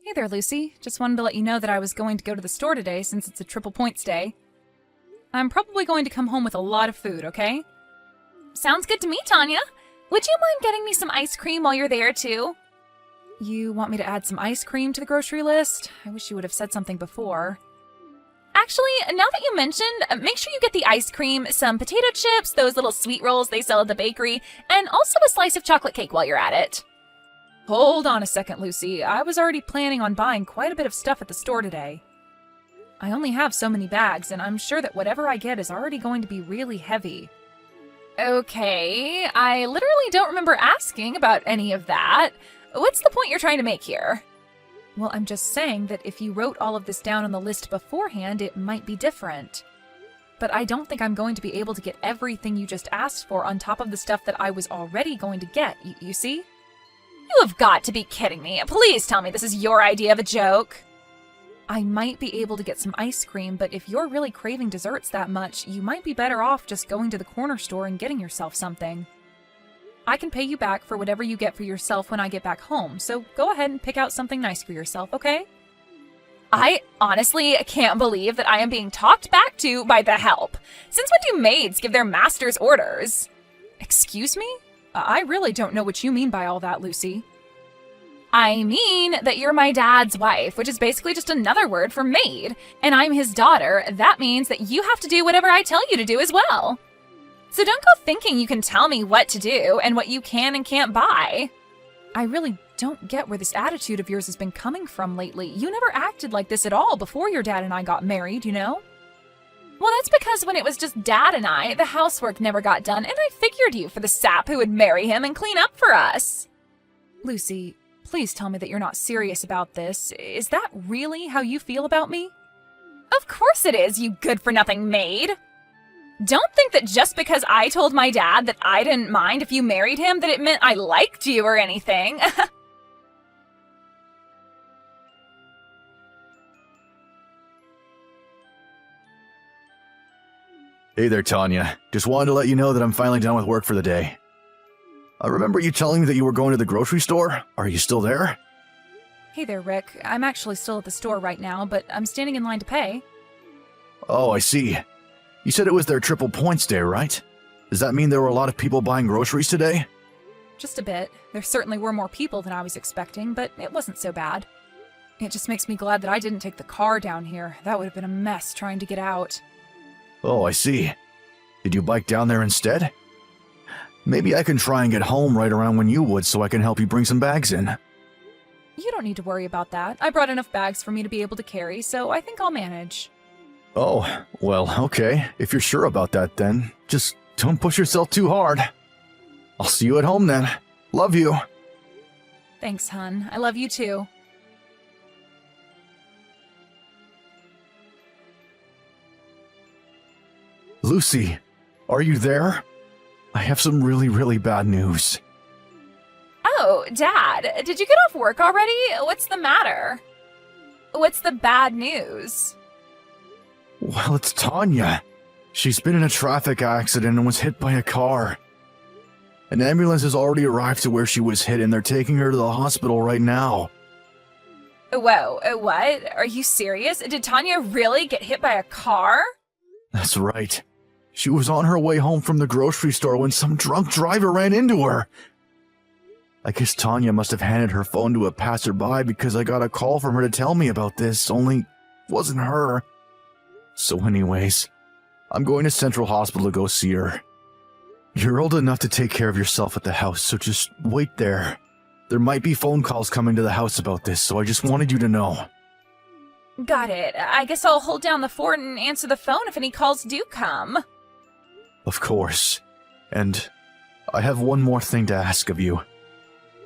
Hey there, Lucy. Just wanted to let you know that I was going to go to the store today since it's a triple points day. I'm probably going to come home with a lot of food, okay? Sounds good to me, Tanya. Would you mind getting me some ice cream while you're there, too? You want me to add some ice cream to the grocery list? I wish you would have said something before. Actually, now that you mentioned, make sure you get the ice cream, some potato chips, those little sweet rolls they sell at the bakery, and also a slice of chocolate cake while you're at it. Hold on a second, Lucy. I was already planning on buying quite a bit of stuff at the store today. I only have so many bags, and I'm sure that whatever I get is already going to be really heavy. Okay, I literally don't remember asking about any of that. What's the point you're trying to make here? Well, I'm just saying that if you wrote all of this down on the list beforehand, it might be different. But I don't think I'm going to be able to get everything you just asked for on top of the stuff that I was already going to get, you see? You have got to be kidding me. Please tell me this is your idea of a joke. I might be able to get some ice cream, but if you're really craving desserts that much, you might be better off just going to the corner store and getting yourself something. I can pay you back for whatever you get for yourself when I get back home, so go ahead and pick out something nice for yourself, okay? I honestly can't believe that I am being talked back to by the help. Since when do maids give their masters orders? Excuse me? I really don't know what you mean by all that, Lucy. I mean that you're my dad's wife, which is basically just another word for maid, and I'm his daughter. That means that you have to do whatever I tell you to do as well. So don't go thinking you can tell me what to do and what you can and can't buy. I really don't get where this attitude of yours has been coming from lately. You never acted like this at all before your dad and I got married, you know? Well, that's because when it was just Dad and I, the housework never got done, and I figured you for the sap who would marry him and clean up for us. Lucy, please tell me that you're not serious about this. Is that really how you feel about me? Of course it is, you good-for-nothing maid. Don't think that just because I told my dad that I didn't mind if you married him that it meant I liked you or anything. Hey there, Tanya. Just wanted to let you know that I'm finally done with work for the day. I remember you telling me that you were going to the grocery store. Are you still there? Hey there, Rick. I'm actually still at the store right now, but I'm standing in line to pay. Oh, I see. You said it was their triple points day, right? Does that mean there were a lot of people buying groceries today? Just a bit. There certainly were more people than I was expecting, but it wasn't so bad. It just makes me glad that I didn't take the car down here. That would have been a mess trying to get out. Oh, I see. Did you bike down there instead? Maybe I can try and get home right around when you would so I can help you bring some bags in. You don't need to worry about that. I brought enough bags for me to be able to carry, so I think I'll manage. Oh, well, okay. If you're sure about that, then just don't push yourself too hard. I'll see you at home then. Love you. Thanks, hun. I love you too. Lucy, are you there? I have some really bad news. Oh, Dad, did you get off work already? What's the matter? What's the bad news? Well, it's Tanya. She's been in a traffic accident and was hit by a car. An ambulance has already arrived to where she was hit and they're taking her to the hospital right now. Whoa, what? Are you serious? Did Tanya really get hit by a car? That's right. She was on her way home from the grocery store when some drunk driver ran into her. I guess Tanya must have handed her phone to a passerby because I got a call from her to tell me about this, only it wasn't her. So anyways, I'm going to Central Hospital to go see her. You're old enough to take care of yourself at the house, so just wait there. There might be phone calls coming to the house about this, so I just wanted you to know. Got it. I guess I'll hold down the fort and answer the phone if any calls do come. Of course. And I have one more thing to ask of you.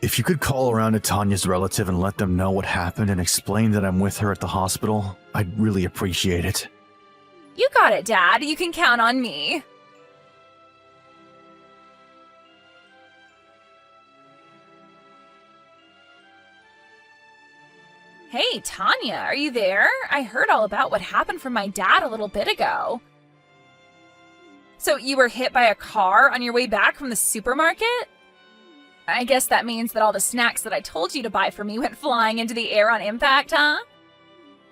If you could call around to Tanya's relative and let them know what happened and explain that I'm with her at the hospital, I'd really appreciate it. You got it, Dad. You can count on me. Hey, Tanya, are you there? I heard all about what happened from my dad a little bit ago. So you were hit by a car on your way back from the supermarket? I guess that means that all the snacks that I told you to buy for me went flying into the air on impact, huh?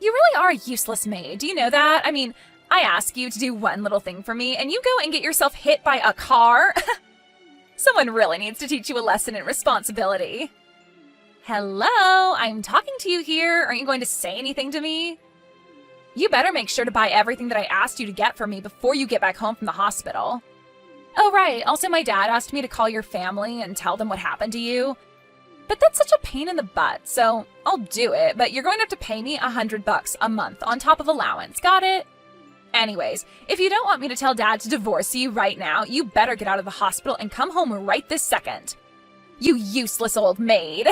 You really are a useless maid, do you know that? I mean, I ask you to do one little thing for me, and you go and get yourself hit by a car? Someone really needs to teach you a lesson in responsibility. Hello, I'm talking to you here. Aren't you going to say anything to me? You better make sure to buy everything that I asked you to get for me before you get back home from the hospital. Oh, right. Also, my dad asked me to call your family and tell them what happened to you. But that's such a pain in the butt, so I'll do it, but you're going to have to pay me $100 a month on top of allowance. Got it? Anyways, if you don't want me to tell Dad to divorce you right now, you better get out of the hospital and come home right this second. You useless old maid.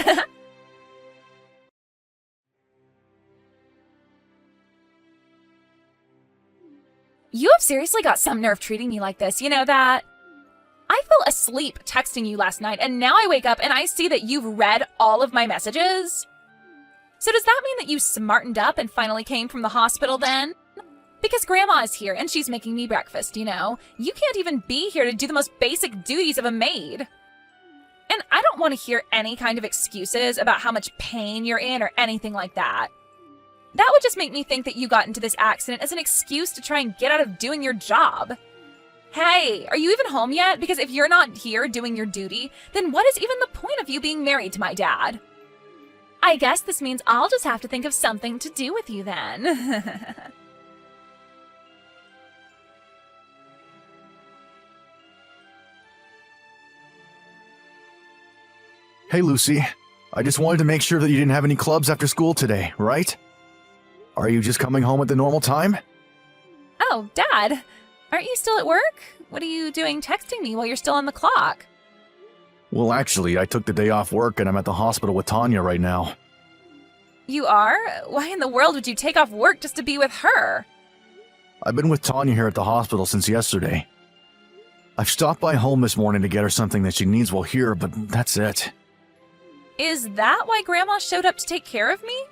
You have seriously got some nerve treating me like this, you know that? I fell asleep texting you last night, and now I wake up and I see that you've read all of my messages. So does that mean that you smartened up and finally came from the hospital then? Because Grandma is here and she's making me breakfast, you know? You can't even be here to do the most basic duties of a maid. And I don't want to hear any kind of excuses about how much pain you're in or anything like that. That would just make me think that you got into this accident as an excuse to try and get out of doing your job. Hey, are you even home yet? Because if you're not here doing your duty, then what is even the point of you being married to my dad? I guess this means I'll just have to think of something to do with you then. Hey, Lucy. I just wanted to make sure that you didn't have any clubs after school today, right? Are you just coming home at the normal time? Oh, Dad. Aren't you still at work? What are you doing texting me while you're still on the clock? Well, actually, I took the day off work and I'm at the hospital with Tanya right now. You are? Why in the world would you take off work just to be with her? I've been with Tanya here at the hospital since yesterday. I've stopped by home this morning to get her something that she needs while here, but that's it. Is that why Grandma showed up to take care of me?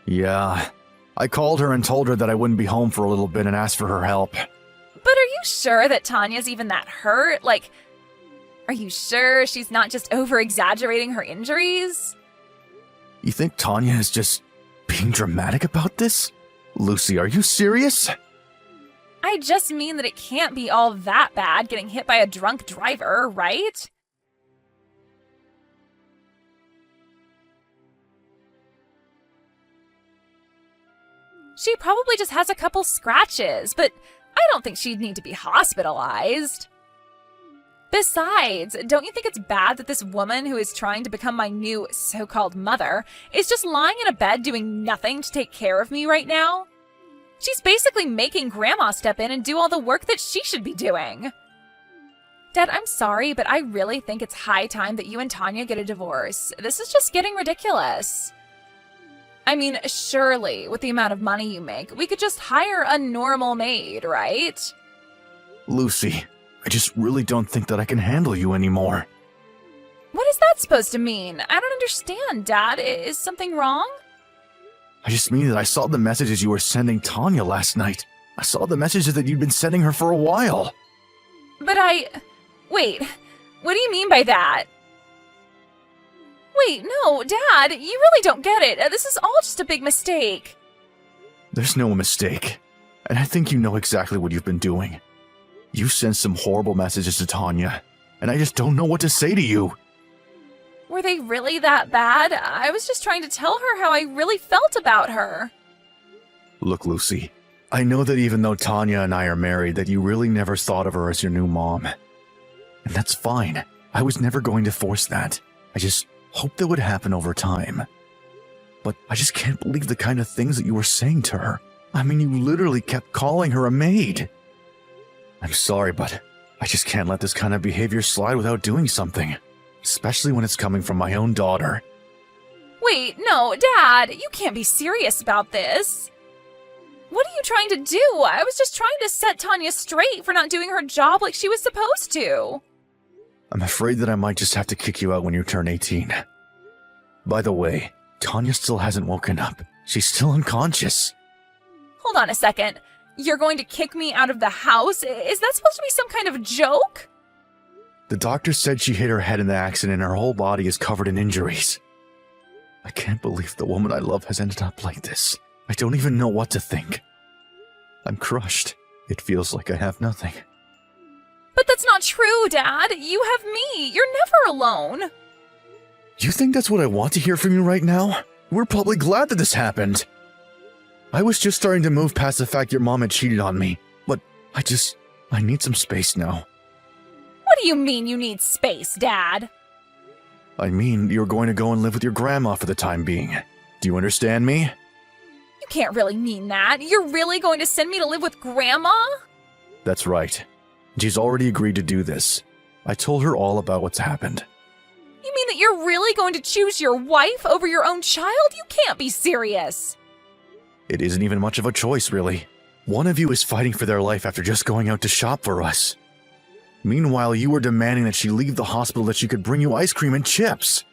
Yeah. I called her and told her that I wouldn't be home for a little bit and asked for her help. But are you sure that Tanya's even that hurt? Like, are you sure she's not just over-exaggerating her injuries? You think Tanya is just being dramatic about this? Lucy, are you serious? I just mean that it can't be all that bad getting hit by a drunk driver, right? She probably just has a couple scratches, but I don't think she'd need to be hospitalized. Besides, don't you think it's bad that this woman who is trying to become my new so-called mother is just lying in a bed doing nothing to take care of me right now? She's basically making Grandma step in and do all the work that she should be doing. Dad, I'm sorry, but I really think it's high time that you and Tanya get a divorce. This is just getting ridiculous. I mean, surely, with the amount of money you make, we could just hire a normal maid, right? Lucy, I just really don't think that I can handle you anymore. What is that supposed to mean? I don't understand, Dad. Is something wrong? I just mean that I saw the messages you were sending Tanya last night. I saw the messages that you'd been sending her for a while. But Wait, what do you mean by that? Wait, no, Dad, you really don't get it. This is all just a big mistake. There's no mistake. And I think you know exactly what you've been doing. You sent some horrible messages to Tanya, and I just don't know what to say to you. Were they really that bad? I was just trying to tell her how I really felt about her. Look, Lucy, I know that even though Tanya and I are married, that you really never thought of her as your new mom. And that's fine. I was never going to force that. I just hoped that would happen over time. But I just can't believe the kind of things that you were saying to her. I mean, you literally kept calling her a maid. I'm sorry, but I just can't let this kind of behavior slide without doing something. Especially when it's coming from my own daughter. Wait, no, Dad, you can't be serious about this. What are you trying to do? I was just trying to set Tanya straight for not doing her job like she was supposed to. I'm afraid that I might just have to kick you out when you turn 18. By the way, Tanya still hasn't woken up. She's still unconscious. Hold on a second. You're going to kick me out of the house? Is that supposed to be some kind of joke? The doctor said she hit her head in the accident and her whole body is covered in injuries. I can't believe the woman I love has ended up like this. I don't even know what to think. I'm crushed. It feels like I have nothing. But that's not true, Dad. You have me. You're never alone. You think that's what I want to hear from you right now? We're probably glad that this happened. I was just starting to move past the fact your mom had cheated on me, but I need some space now. What do you mean you need space, Dad? I mean, you're going to go and live with your grandma for the time being. Do you understand me? You can't really mean that. You're really going to send me to live with Grandma? That's right. She's already agreed to do this. I told her all about what's happened. You mean that you're really going to choose your wife over your own child? You can't be serious. It isn't even much of a choice, really. One of you is fighting for their life after just going out to shop for us. Meanwhile, you were demanding that she leave the hospital that she could bring you ice cream and chips.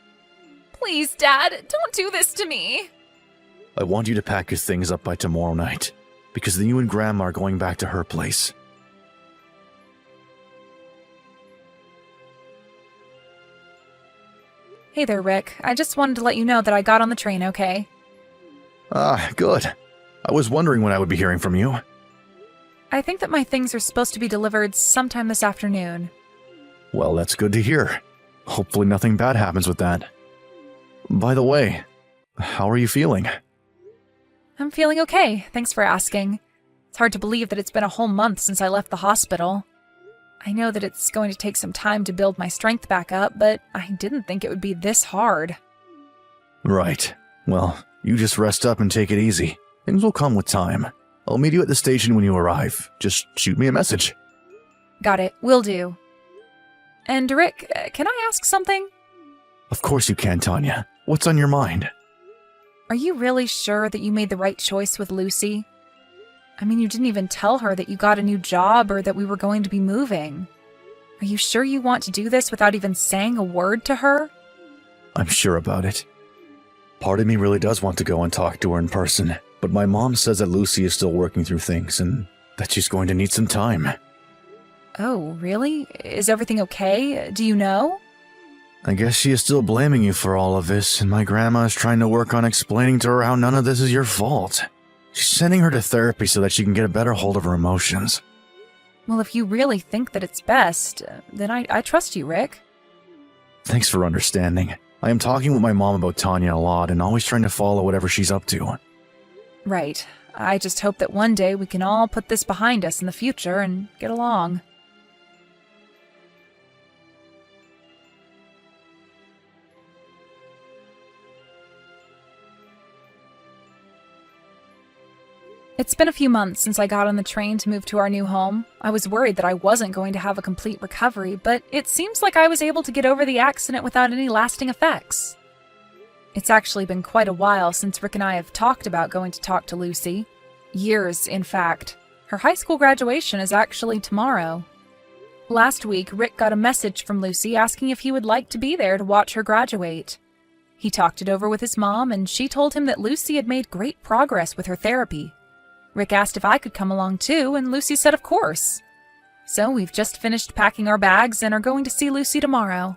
Please, Dad, don't do this to me. I want you to pack your things up by tomorrow night, because then you and Grandma are going back to her place. Hey there, Rick. I just wanted to let you know that I got on the train okay. Ah, good. I was wondering when I would be hearing from you. I think that my things are supposed to be delivered sometime this afternoon. Well, that's good to hear. Hopefully nothing bad happens with that. By the way, how are you feeling? I'm feeling okay, thanks for asking. It's hard to believe that it's been a whole month since I left the hospital. I know that it's going to take some time to build my strength back up, but I didn't think it would be this hard. Right. Well, you just rest up and take it easy. Things will come with time. I'll meet you at the station when you arrive. Just shoot me a message. Got it, will do. And Rick, can I ask something? Of course you can, Tanya. What's on your mind? Are you really sure that you made the right choice with Lucy? I mean, you didn't even tell her that you got a new job or that we were going to be moving. Are you sure you want to do this without even saying a word to her? I'm sure about it. Part of me really does want to go and talk to her in person, but my mom says that Lucy is still working through things and that she's going to need some time. Oh, really? Is everything okay? Do you know? I guess she is still blaming you for all of this, and my grandma is trying to work on explaining to her how none of this is your fault. She's sending her to therapy so that she can get a better hold of her emotions. Well, if you really think that it's best, then I trust you, Rick. Thanks for understanding. I am talking with my mom about Tanya a lot and always trying to follow whatever she's up to. Right. I just hope that one day we can all put this behind us in the future and get along. It's been a few months since I got on the train to move to our new home. I was worried that I wasn't going to have a complete recovery, but it seems like I was able to get over the accident without any lasting effects. It's actually been quite a while since Rick and I have talked about going to talk to Lucy. Years, in fact. Her high school graduation is actually tomorrow. Last week, Rick got a message from Lucy asking if he would like to be there to watch her graduate. He talked it over with his mom, and she told him that Lucy had made great progress with her therapy. Rick asked if I could come along too, and Lucy said of course. So we've just finished packing our bags and are going to see Lucy tomorrow.